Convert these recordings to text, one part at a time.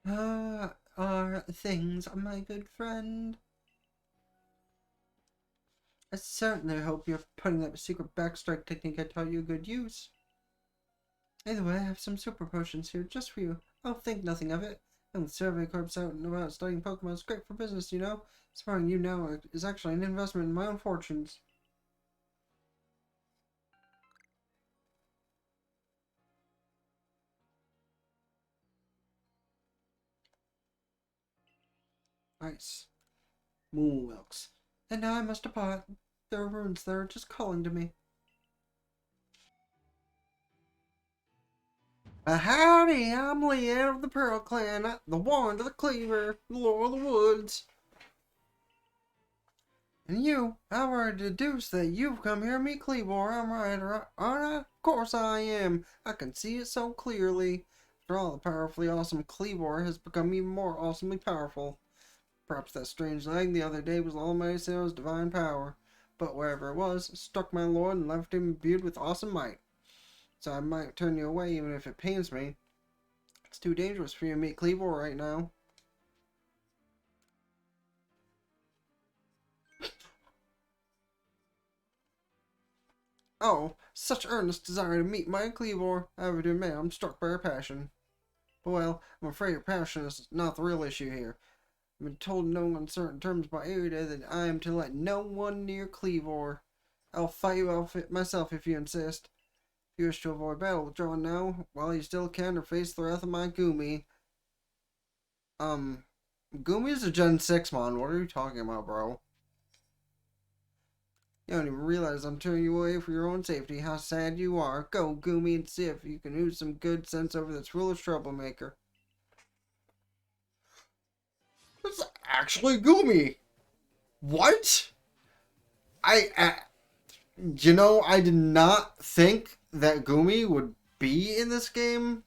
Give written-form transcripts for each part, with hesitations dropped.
Are things, my good friend? I certainly hope you're putting that secret backstrike technique I taught you good use. Either way, I have some super potions here just for you. I'll think nothing of it. And with Survey Corps out and about studying Pokemon, it's great for business, you know? Supporting you now is actually an investment in my own fortunes. Nice. Moo Milks. And now I must depart. There are runes there just calling to me. Howdy, I'm Leanne of the Pearl Clan, the Wand of the Kleavor, the Lord of the Woods. And you, I've already deduced that you've come here to meet Kleavor. I'm right, aren't I? Of course I am. I can see it so clearly. After all, the powerfully awesome Kleavor has become even more awesomely powerful. Perhaps that strange leg the other day was Almighty Sarah's divine power. But wherever it was, it struck my lord and left him imbued with awesome might. So I might turn you away even if it pains me. It's too dangerous for you to meet Kleavor right now. Oh, such earnest desire to meet my Kleavor. I have to admit, I'm struck by her passion. But well, I'm afraid her passion is not the real issue here. I've been told in no uncertain terms by Arida that I am to let no one near Kleavor. I'll fight you off myself if you insist. If you wish to avoid battle, withdraw now while you still can or face the wrath of my Goomy. Goomy is a Gen 6 mon. What are you talking about, bro? You don't even realize I'm turning you away for your own safety. How sad you are. Go, Goomy, and see if you can use some good sense over this foolish troublemaker. It's actually Goomy. What? You know, I did not think that Goomy would be in this game.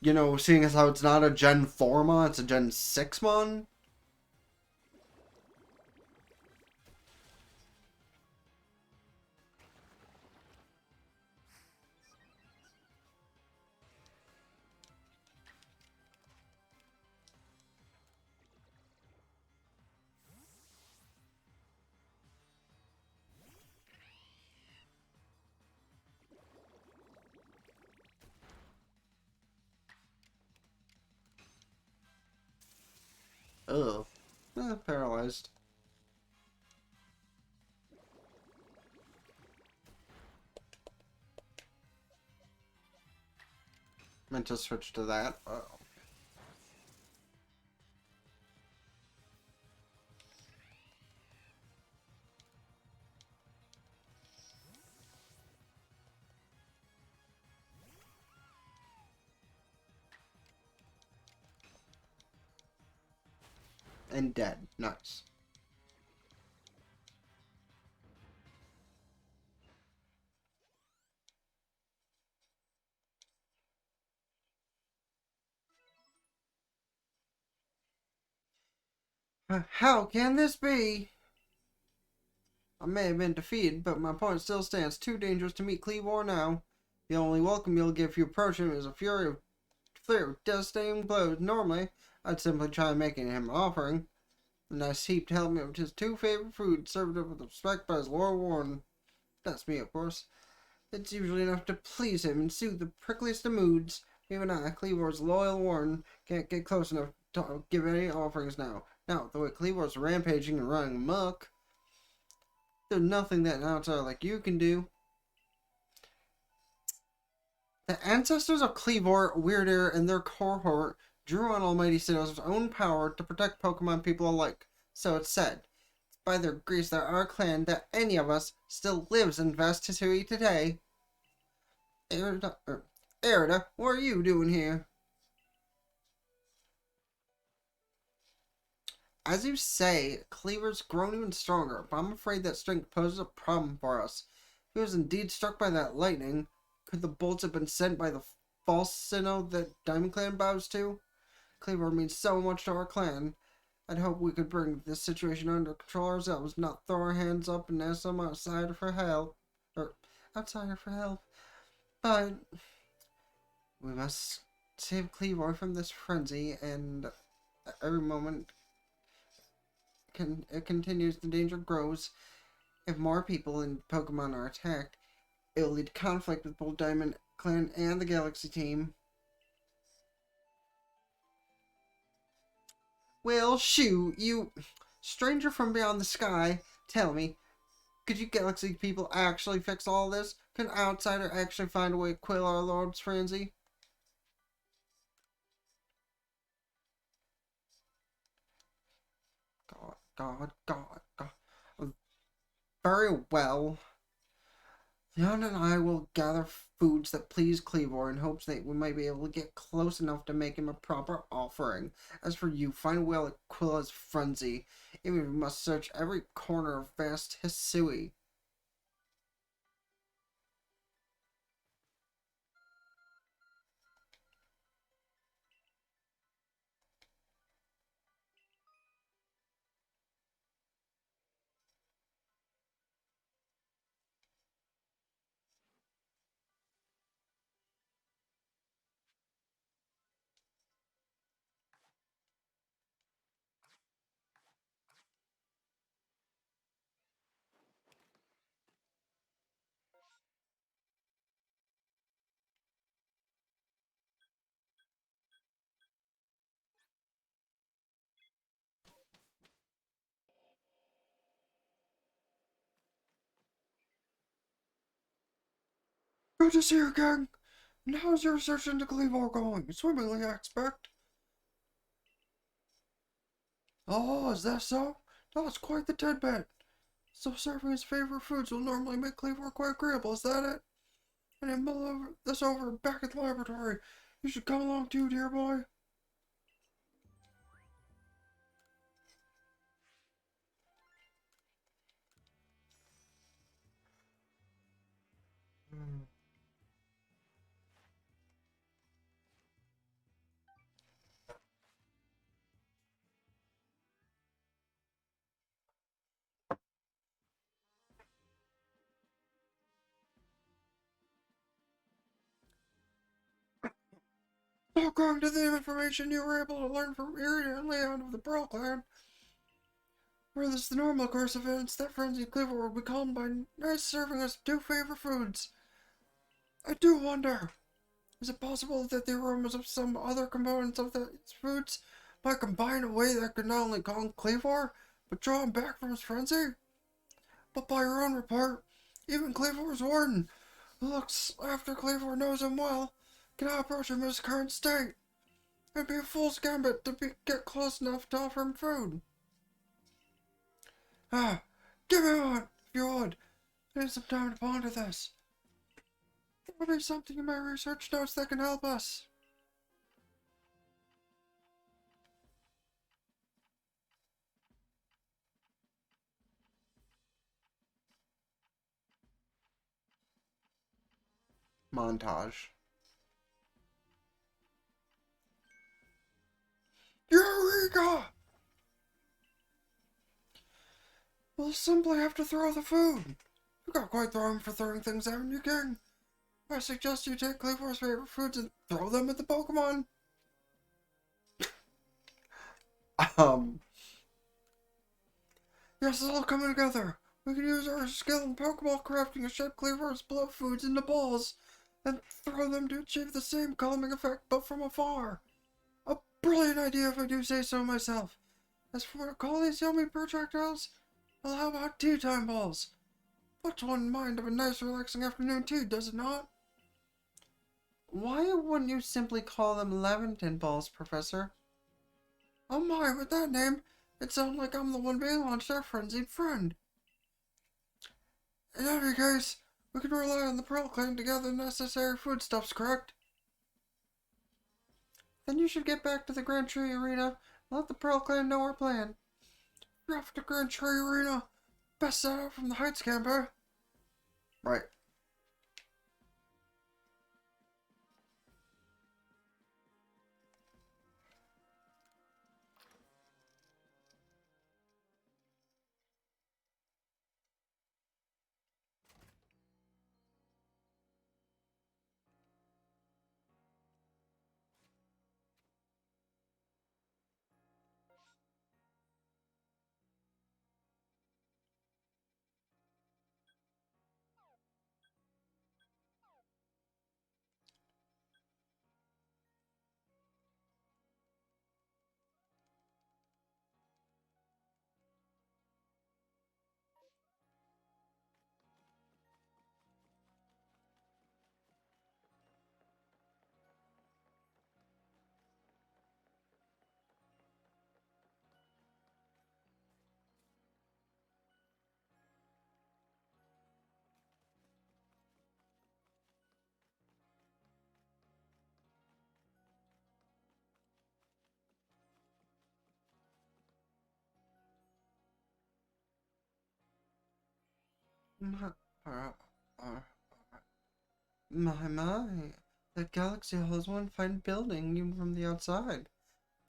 You know, seeing as how it's not a Gen 4 mon, it's a Gen 6 mon. Ugh. Paralyzed. Meant to switch to that. Oh. And dead. Nice. How can this be? I may have been defeated, but my point still stands. Too dangerous to meet Kleavor now. The only welcome you'll get if you approach him is a flare of devastating blows. Normally, I'd simply try making him an offering. A nice heap to help me with his two favorite foods, served up with respect by his Lord Warden. That's me, of course. It's usually enough to please him and soothe the prickliest of moods. Even I, Kleavor's loyal Warden, can't get close enough to give any offerings now. Now, the way Kleavor's rampaging and running amok, there's nothing that an outsider like you can do. The ancestors of Kleavor, Weirdair, and their cohort drew on Almighty Sinnoh's own power to protect Pokemon people alike. So it's said. It's by their grace that our clan, that any of us, still lives in vast history today. Erida, what are you doing here? As you say, Kleavor's grown even stronger, but I'm afraid that strength poses a problem for us. If he was indeed struck by that lightning, could the bolts have been sent by the false Sinnoh that Diamond Clan bows to? Kleavor means so much to our clan. I'd hope we could bring this situation under control ourselves, not throw our hands up and ask some outsider for help. But We must save Kleavor from this frenzy, and every moment it continues, the danger grows. If more people and Pokemon are attacked, it will lead to conflict with both Diamond Clan and the Galaxy team. Well, shoot, you stranger from beyond the sky, tell me, could you Galaxy people actually fix all this? Could an outsider actually find a way to quell our Lord's frenzy? God. Very well. Leon and I will gather foods that please Kleavor in hopes that we might be able to get close enough to make him a proper offering. As for you, find a way to quell his frenzy, even if we must search every corner of vast Hisui. Good to see you again. And how's your research into Kleavor going? Swimmingly, I expect. Oh, is that so? That's quite the tidbit. So serving his favorite foods will normally make Kleavor quite agreeable, is that it? And then mull this over back at the laboratory. You should come along too, dear boy. So according to the information you were able to learn from Irina and Leon of the Pearl Clan, where this is the normal course of events, that Frenzied Kleavor would be calmed by nice serving us two favorite foods. I do wonder, is it possible that the aromas of some other components of the foods might combine in a way that could not only calm Kleavor, but draw him back from his frenzy? But by your own report, even Kleavor's warden, who looks after Kleavor knows him well, cannot approach him in his current state. It'd be a fool's gambit to get close enough to offer him food. Ah, give me one, if you would. I need some time to ponder this. There will be something in my research notes that can help us. Montage. Eureka! We'll simply have to throw the food. You got quite the arm for throwing things, haven't you, King? I suggest you take Kleavor's favorite foods and throw them at the Pokemon. Um, yes, it's all coming together. We can use our skill in Pokeball crafting to shape Kleavor's blood foods into balls and throw them to achieve the same calming effect, but from afar. A brilliant idea if I do say so myself. As for what to call these yummy projectiles, well, how about tea time balls? Puts one in mind of a nice relaxing afternoon tea, does it not? Why wouldn't you simply call them Leventon balls, Professor? Oh my, with that name, it sounds like I'm the one being launched our frenzied friend. In every case, we can rely on the Pearl Clan to gather the necessary foodstuffs, correct? Then you should get back to the Grand Tree Arena and let the Pearl Clan know our plan. You're off to Grand Tree Arena. Best set out from the Heights camp, eh? Right. My, uh, uh, my. That Galaxy Hall is one fine building, even from the outside.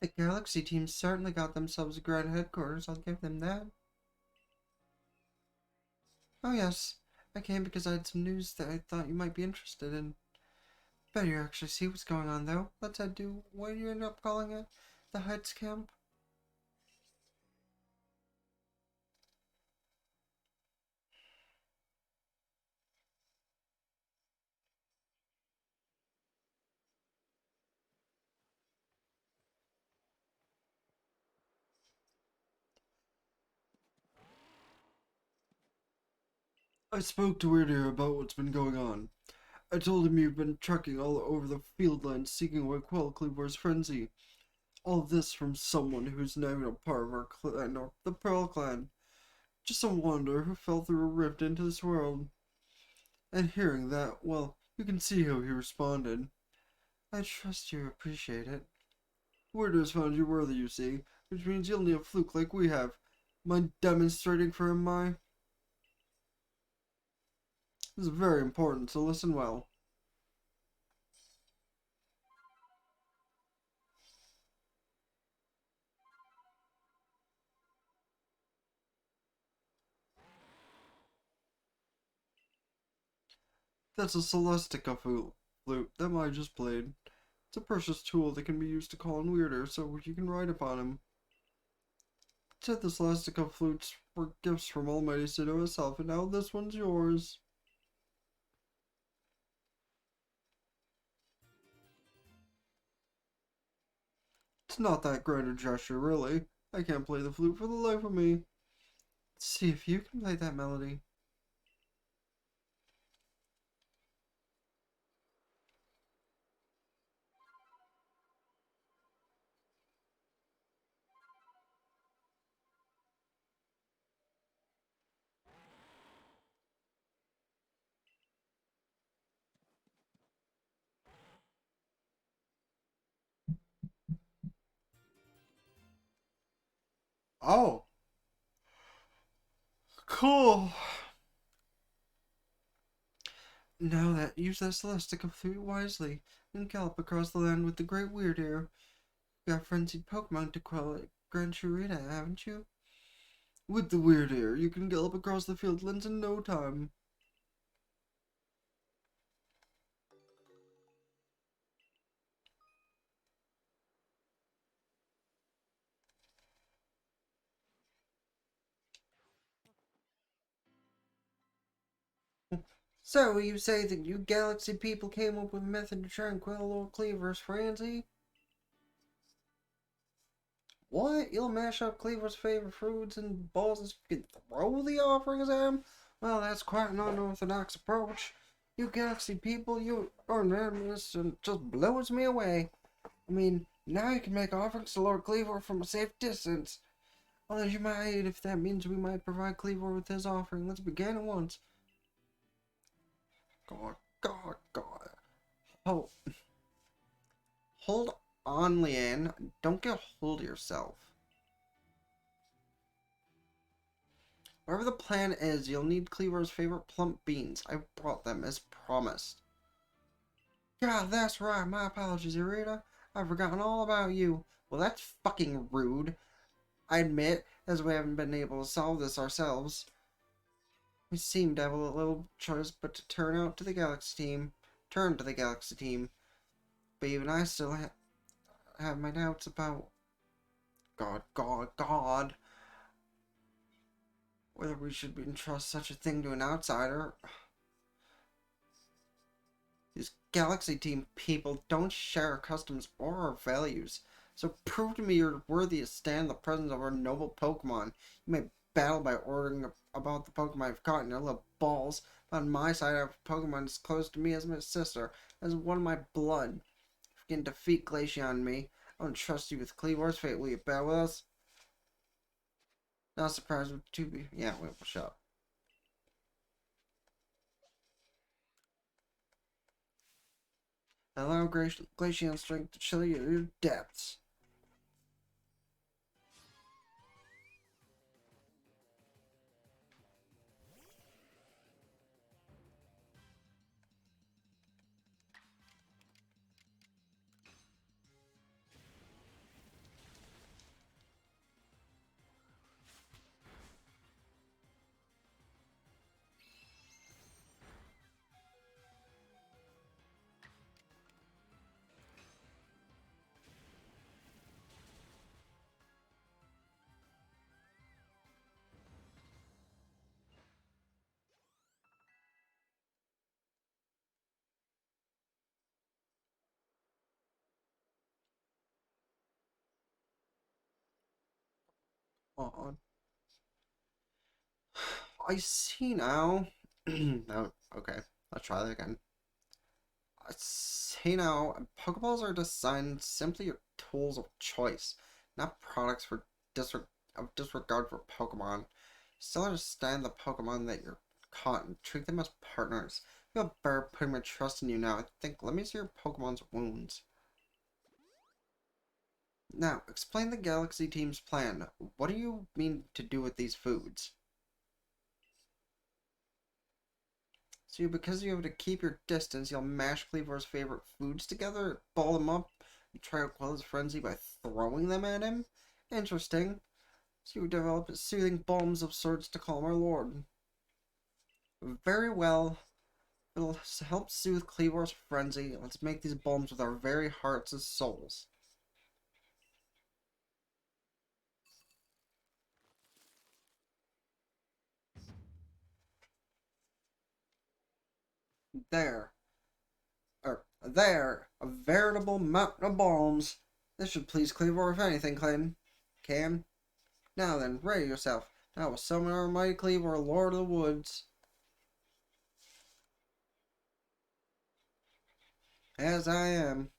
The Galaxy team certainly got themselves a grand headquarters, I'll give them that. Oh yes, I came because I had some news that I thought you might be interested in. Better actually see what's going on, though. Let's head to what do you end up calling it? The Heights Camp? I spoke to Weird about what's been going on. I told him you've been trekking all over the field lands seeking what quell Kleavor's frenzy. All of this from someone who's not even a part of our clan or the Pearl clan. Just a wanderer who fell through a rift into this world. And hearing that, well, you can see how he responded. I trust you appreciate it. Weird has found you worthy, you see, which means you'll need a fluke like we have. Mind demonstrating for him, my? This is very important, so listen well. That's a Celestica flute that I just played. It's a precious tool that can be used to call in Weirder, so you can ride upon him. Said the Celestica flutes were gifts from Almighty Sinnoh himself, and now this one's yours. It's not that grand a gesture, really. I can't play the flute for the life of me. Let's see if you can play that melody. Oh, cool. Now that use that Celestica flute wisely and gallop across the land with the great Weird Ear. You got frenzied Pokemon to quell it. Gran Churita, haven't you? With the Weird Ear, you can gallop across the fieldlands in no time. So, you say that you Galaxy people came up with a method to try and quell Lord Kleavor's frenzy? What? You'll mash up Kleavor's favorite foods and balls and you can throw the offerings at him? Well, that's quite an unorthodox approach. You Galaxy people, you are madness and just blows me away. I mean, now you can make offerings to Lord Kleavor from a safe distance. Well, as you might, if that means we might provide Kleavor with his offering. Let's begin at once. God, God, God. Oh, hold on, Leanne. Don't get hold of yourself. Whatever the plan is, you'll need Kleavor's favorite plump beans. I brought them as promised. God, that's right. My apologies, Irita. I've forgotten all about you. Well, that's fucking rude. I admit, as we haven't been able to solve this ourselves. We seem to have a little choice but to turn to the Galaxy team. But even I still have my doubts about God, whether we should entrust such a thing to an outsider. These Galaxy Team people don't share our customs or our values. So prove to me you're worthy to stand in the presence of our noble Pokemon. You may battle by ordering about the Pokemon I've caught in your little balls. But on my side, I have a Pokemon as close to me as my sister, as one of my blood. If you can defeat Glaceon and me, I won't trust you with Kleavor's fate. Will you battle with us? Not surprised with 2B. Yeah, we'll shut up. Allow Glaceon's strength to chill you to your depths. on. I see now. Oh, okay, let's try that again. I see now. Pokeballs are designed simply your tools of choice, not products for disregard for Pokemon. You still understand the Pokemon that you're caught and treat them as partners. I feel better putting my trust in you now. I think, let me see your Pokemon's wounds. Now, explain the Galaxy team's plan. What do you mean to do with these foods? So because you have to keep your distance, you'll mash Kleavor's favorite foods together, ball them up, and try to quell his frenzy by throwing them at him? Interesting. So you develop soothing balms of sorts to calm our lord. Very well. It'll help soothe Kleavor's frenzy. Let's make these balms with our very hearts and souls. There. There. A veritable mountain of balms. This should please Kleavor if anything, Clayton. Can? Now then, ready yourself. Now we'll summon our mighty Kleavor, Lord of the Woods. As I am.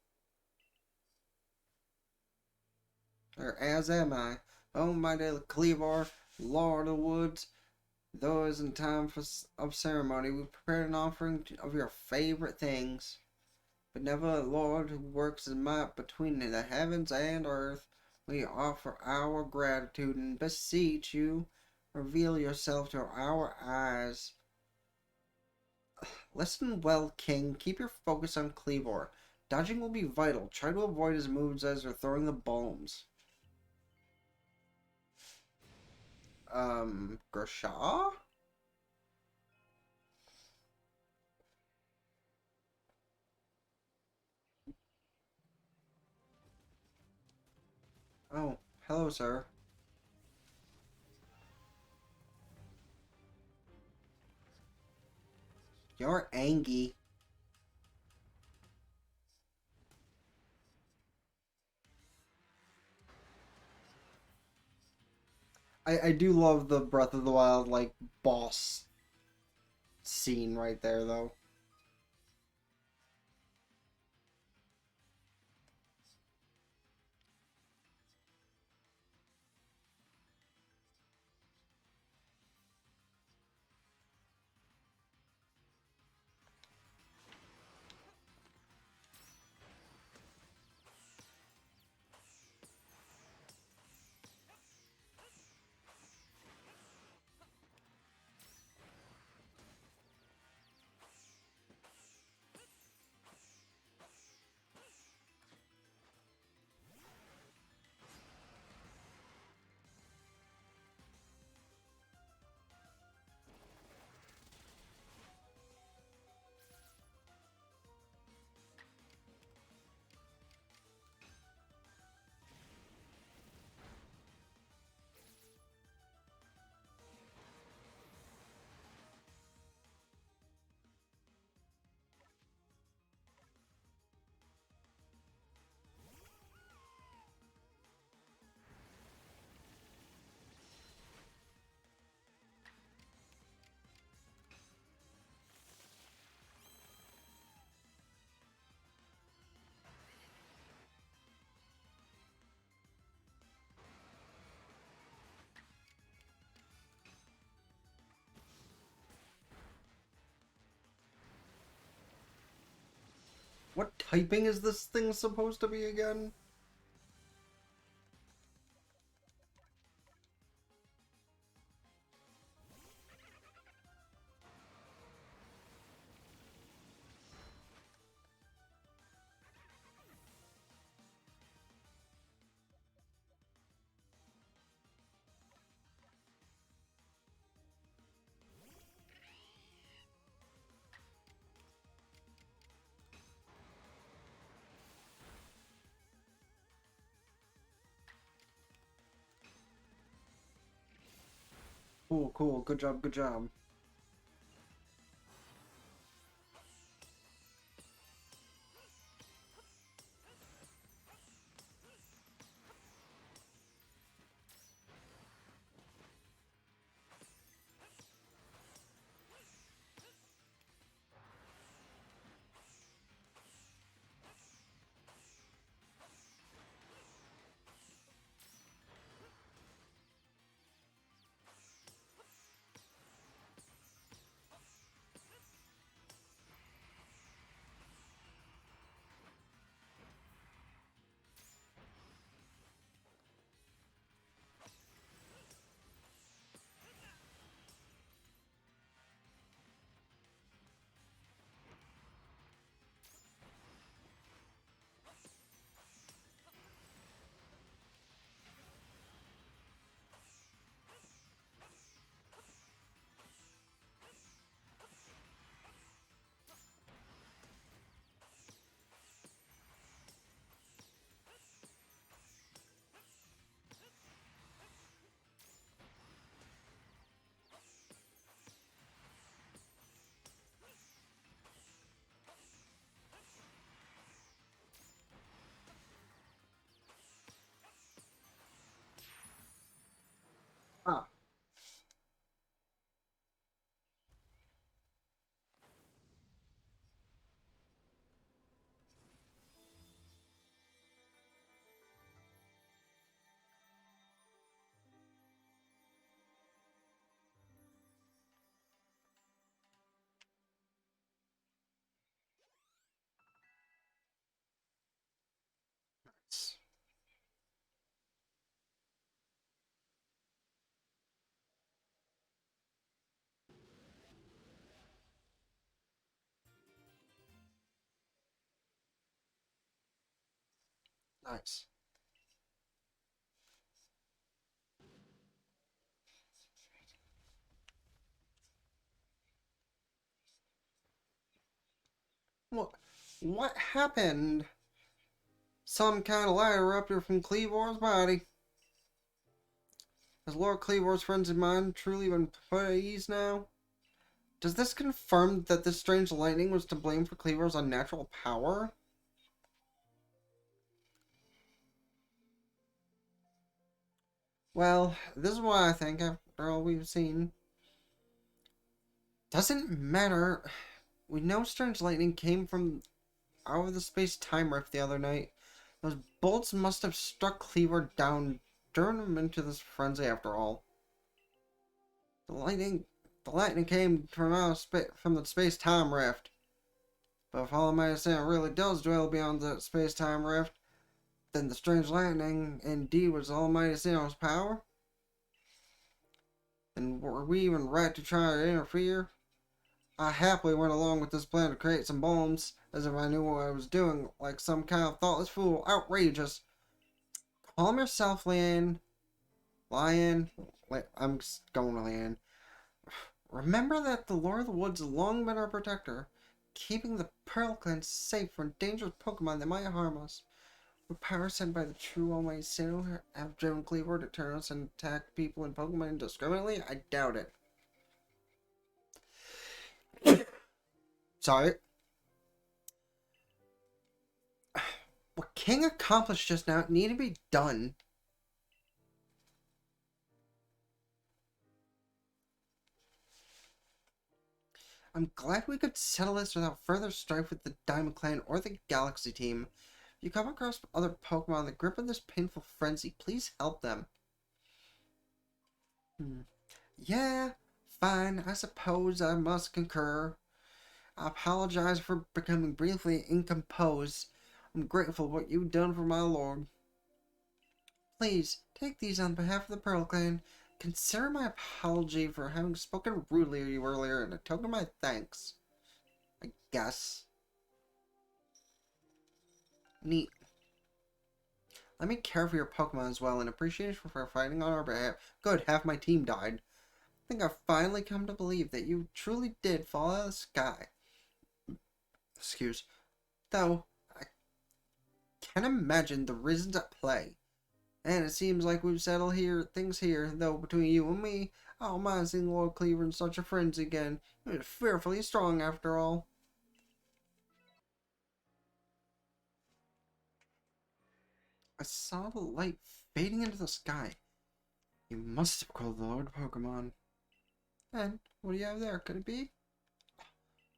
Or as am I. Oh, mighty Kleavor, Lord of the Woods. Though it isn't time of ceremony, we prepared an offering of your favorite things. But never a Lord who works his might between the heavens and earth. We offer our gratitude and beseech you, reveal yourself to our eyes. Listen well, King. Keep your focus on Kleavor. Dodging will be vital. Try to avoid his moves as you're throwing the bombs. Grisha? Oh, hello, sir. You're Angie. I do love the Breath of the Wild, like, boss scene right there, though. What typing is this thing supposed to be again? Cool, cool. Good job, good job. Nice. What happened? Some kind of light erupted from Kleavor's body. Has Lord Kleavor's frenzied mind truly been put at ease now? Does this confirm that this strange lightning was to blame for Kleavor's unnatural power? Well, this is what I think after all we've seen. Doesn't matter. We know strange lightning came from out of the space-time rift the other night. Those bolts must have struck Kleavor down, turned him into this frenzy after all. The lightning came from from the space-time rift. But if all the medicine really does dwell beyond the space-time rift, then the strange lightning indeed was Almighty Sinnoh's power? Then were we even right to try to interfere? I happily went along with this plan to create some bombs, as if I knew what I was doing, like some kind of thoughtless fool. Outrageous. Calm yourself, Lian. I'm going with Lian. Remember that the Lord of the Woods has long been our protector, keeping the Pearl Clan safe from dangerous Pokemon that might harm us. Would power sent by the true Almighty Sinnoh have driven Kleavor to turn us and attack people and Pokemon indiscriminately? I doubt it. Sorry. What King accomplished just now needed to be done. I'm glad we could settle this without further strife with the Diamond Clan or the Galaxy team. If you come across other Pokemon in the grip of this painful frenzy, please help them. Yeah, fine, I suppose I must concur. I apologize for becoming briefly incomposed. I'm grateful for what you've done for my lord. Please, take these on behalf of the Pearl Clan. Consider my apology for having spoken rudely to you earlier and a token of my thanks. I guess. Neat. Let me care for your Pokemon as well, and appreciation for fighting on our behalf. Good, half my team died. I think I've finally come to believe that you truly did fall out of the sky. Excuse. Though, I can't imagine the reasons at play. And it seems like we've settled things here, though between you and me, I don't mind seeing Lord Kleavor in such a frenzy again. He was fearfully strong after all. I saw the light fading into the sky. You must have called the Lord Pokemon. And what do you have there? Could it be?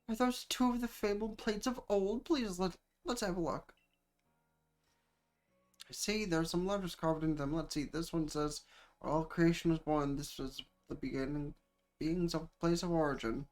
Are those two of the fabled plates of old? Please, let's have a look. I see there's some letters carved into them. Let's see. This one says, all creation was born. This was the beings of place of origin.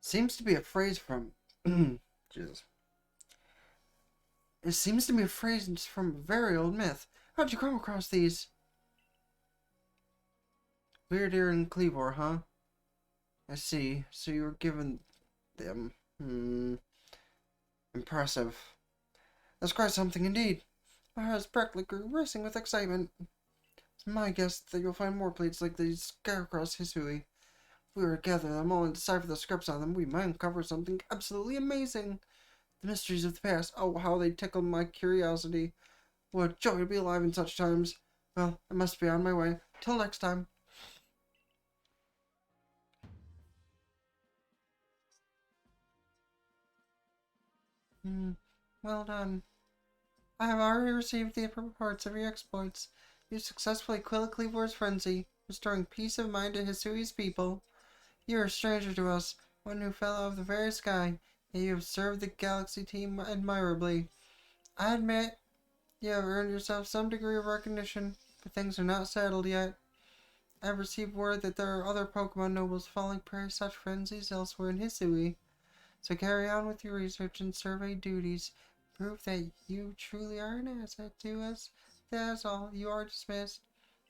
Seems to be a phrase from Jesus. It seems to be a phrase from a very old myth. How'd you come across these? Weird ear and Kleavor, huh? I see. So you were given them. Impressive. That's quite something indeed. My heart practically grew racing with excitement. It's my guess that you'll find more plates like these scattered across Hisui. If we were to gather them all and decipher the scripts on them, we might uncover something absolutely amazing. The mysteries of the past. Oh, how they tickle my curiosity. What a joy to be alive in such times. Well, I must be on my way. Till next time. Well done. I have already received the reports of your exploits. You successfully quelled Kleavor's frenzy, restoring peace of mind to Hisui's people. You are a stranger to us, one who fell out of the very sky, yet you have served the Galaxy team admirably. I admit You have earned yourself some degree of recognition, but things are not settled yet. I've received word that there are other Pokemon nobles falling prey to such frenzies elsewhere in Hisui. So carry on with your research and survey duties. Prove that you truly are an asset to us. That's all. You are dismissed.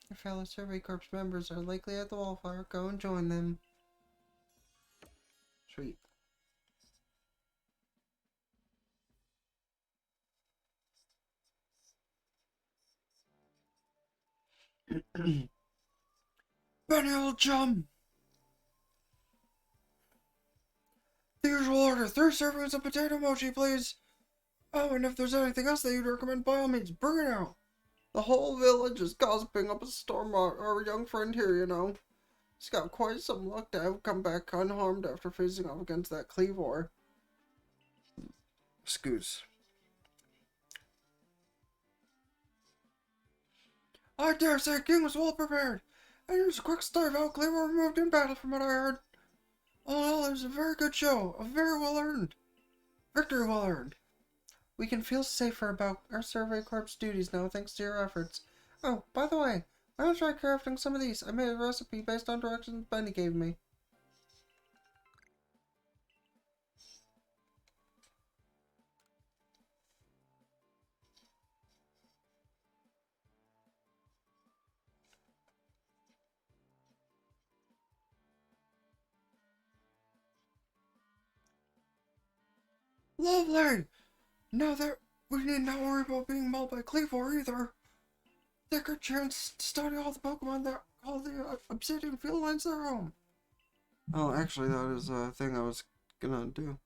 Your fellow Survey Corps members are likely at the wallflower. Go and join them. Sweet. Benny, old chum! The usual order. 3 servings of potato mochi, please. Oh, and if there's anything else that you'd recommend, by all means, bring it out. The whole village is gossiping up a storm our young friend here, you know. He's got quite some luck to have come back unharmed after facing off against that Kleavor. Scoots. I dare say King was well prepared. And here's a quick story of how Kleavor removed in battle from what I heard. All in all, it was a very good show. A very well earned. Victory well earned. We can feel safer about our Survey Corps duties now thanks to your efforts. Oh, by the way, why don't you try crafting some of these? I made a recipe based on directions Benny gave me. Lovely! Now that we need not worry about being mauled by Kleavor either. Take our chance to study all the Pokemon that all the obsidian field lines their home. Oh, actually, that is a thing I was gonna do.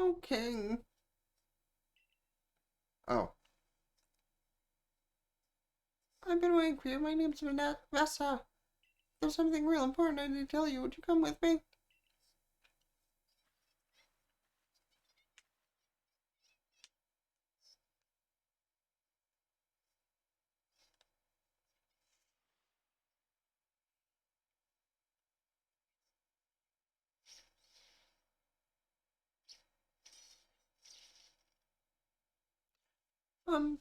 Okay. Oh. I've been waiting for you. My name's Vessa. There's something real important I need to tell you. Would you come with me?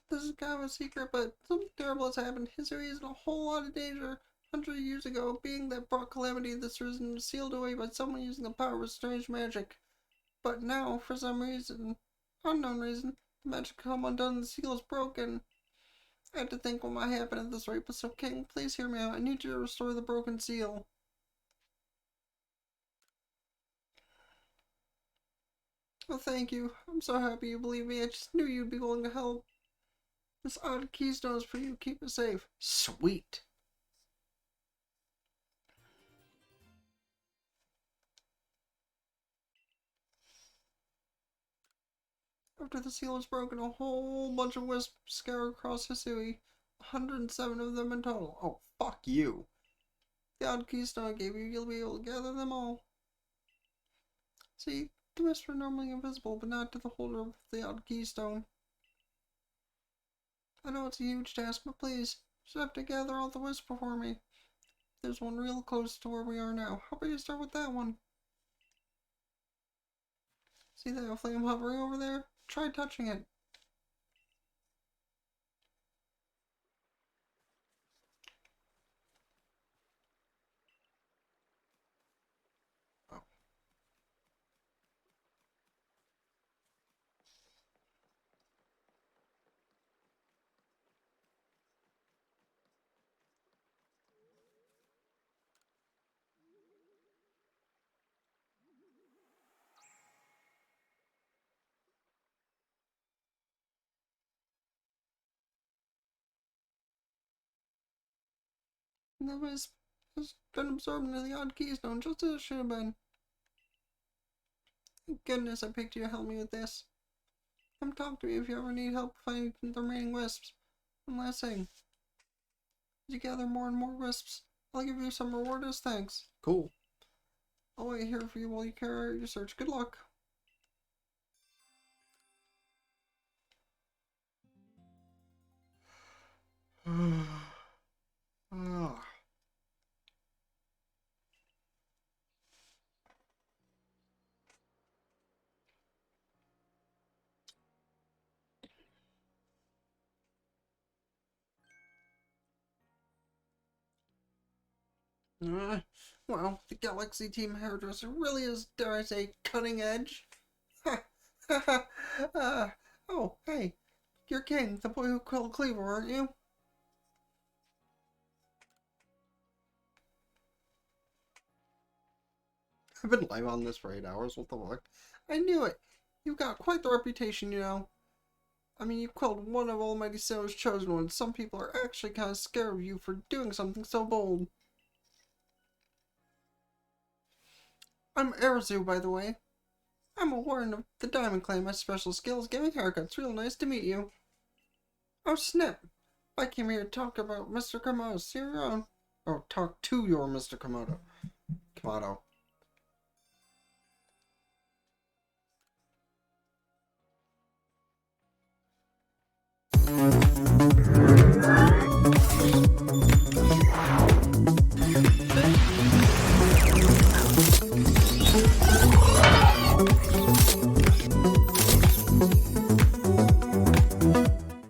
This is kind of a secret, but something terrible has happened. History is in a whole lot of danger. 100 years ago, being that brought calamity, this reason was sealed away by someone using the power of strange magic. But now, for some reason, unknown reason, the magic come undone and the seal is broken. I had to think what might happen at this rate, but so King, please hear me out. I need you to restore the broken seal. Oh, thank you. I'm so happy you believe me. I just knew you'd be willing to help. This odd keystone is for you. Keep it safe. Sweet. After the seal is broken, a whole bunch of wisps scatter across Hisui. 107 of them in total. Oh, fuck you. The odd keystone I gave you, you'll be able to gather them all. See, the wisps are normally invisible, but not to the holder of the odd keystone. I know it's a huge task, but please, just have to gather all the wisps before me. There's one real close to where we are now. How about you start with that one? See that flame hovering over there? Try touching it. Oh. The wisp has been absorbed into the odd keystone, just as it should have been. Thank goodness I picked you to help me with this. Come talk to me if you ever need help finding the remaining wisps. One last thing. As you gather more and more wisps, I'll give you some reward as thanks. Cool. I'll wait here for you while you carry out your search. Good luck. Ah. Well, the Galaxy Team hairdresser really is, dare I say, cutting edge. Ha! Ha ha! Oh, hey, you're King, the boy who killed Kleavor, aren't you? I've been live on this for 8 hours, what the fuck? I knew it! You've got quite the reputation, you know. I mean, you killed one of Almighty Sailor's chosen ones. Some people are actually kind of scared of you for doing something so bold. I'm Arceus, by the way. I'm a warden of the Diamond Clan. My special skill is giving haircuts. Real nice to meet you. Oh, snap. I came here to talk about Mr. Komodo. See you around. Oh, talk to your Mr. Komodo. Komodo.